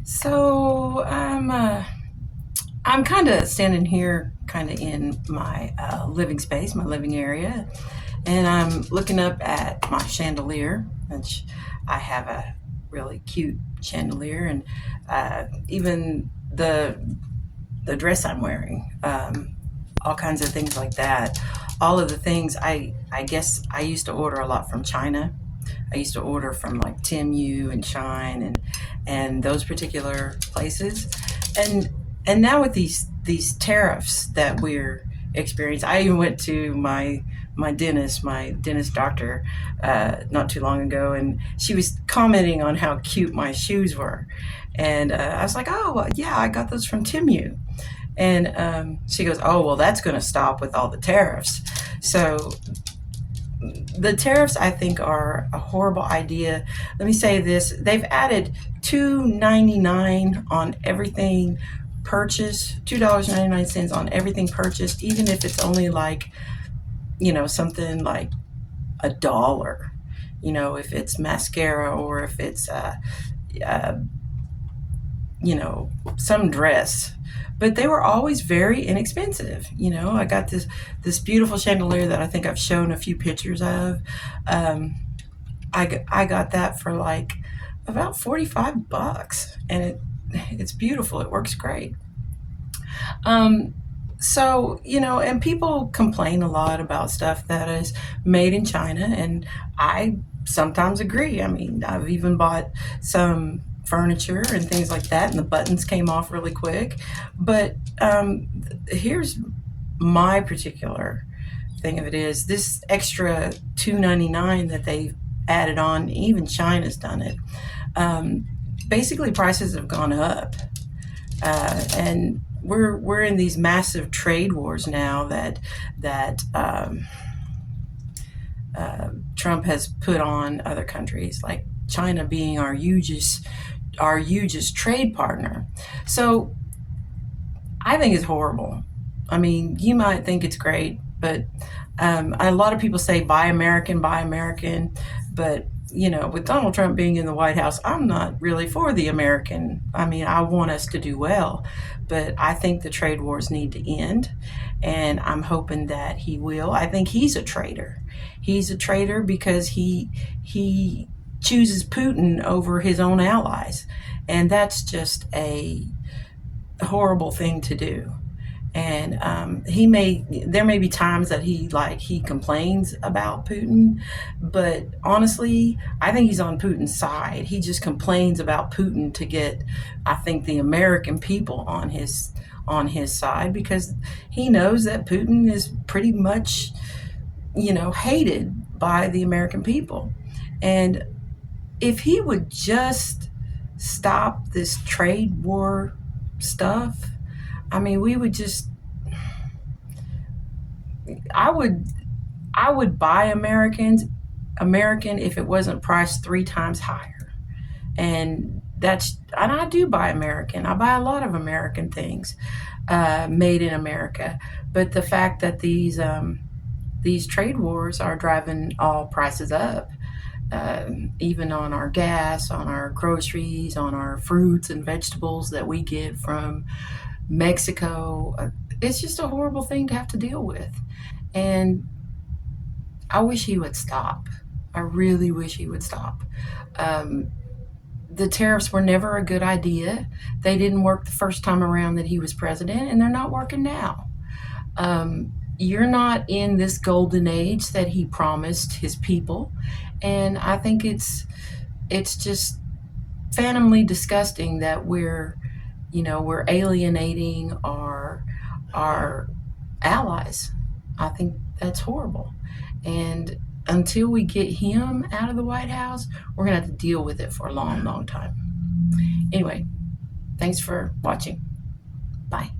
So I'm kind of standing here, kind of in my living space, my living area, and I'm looking up at my chandelier, which I have a really cute chandelier, and even the dress I'm wearing, all kinds of things like that. All of the things I guess I used to order a lot from China. I used to order from like Timu and Shine and those particular places. And and now with these tariffs that we're experiencing, I even went to my dentist doctor, not too long ago, and she was commenting on how cute my shoes were, and I was like, oh well, yeah, I got those from Timu, and she goes, oh well, that's going to stop with all the tariffs. So the tariffs, I think, are a horrible idea. Let me say this: they've added $2.99 on everything purchased, $2.99 on everything purchased, even if it's only like something like $1. If it's mascara or if it's uh, some dress, but they were always very inexpensive. I got this beautiful chandelier that I think I've shown a few pictures of. um, I got that for like about $45, and it's beautiful. It works great. um, so, and people complain a lot about stuff that is made in China, and I sometimes agree. I mean, I've even bought some furniture and things like that, and the buttons came off really quick. But here's my particular thing of it is this extra $2.99 that they've added on. Even China's done it. Um, Basically, prices have gone up, and we're in these massive trade wars now that Trump has put on other countries, like China being our hugest trade partner. So I think it's horrible. I mean, you might think it's great, but a lot of people say buy American, but with Donald Trump being in the White House, I'm not really for the American. I mean, I want us to do well, but I think the trade wars need to end, and I'm hoping that he will. I think he's a traitor. He's a traitor because he chooses Putin over his own allies, and that's just a horrible thing to do. And there may be times that he complains about Putin, but honestly, I think he's on Putin's side. He just complains about Putin to get, I think, the American people on his side, because he knows that Putin is pretty much hated by the American people. And if he would just stop this trade war stuff, I mean, we would just, I would, I would buy American if it wasn't priced 3 times higher. And I do buy American. I buy a lot of American things, made in America. But the fact that these trade wars are driving all prices up, even on our gas, on our groceries, on our fruits and vegetables that we get from Mexico. It's just a horrible thing to have to deal with. And I wish he would stop. I really wish he would stop. Um, the tariffs were never a good idea. They didn't work the first time around that he was president, and they're not working now. You're not in this golden age that he promised his people, and I think it's just phantomly disgusting that we're alienating our allies. I think that's horrible. And until we get him out of the White House, we're going to have to deal with it for a long, long time. Anyway, thanks for watching. Bye.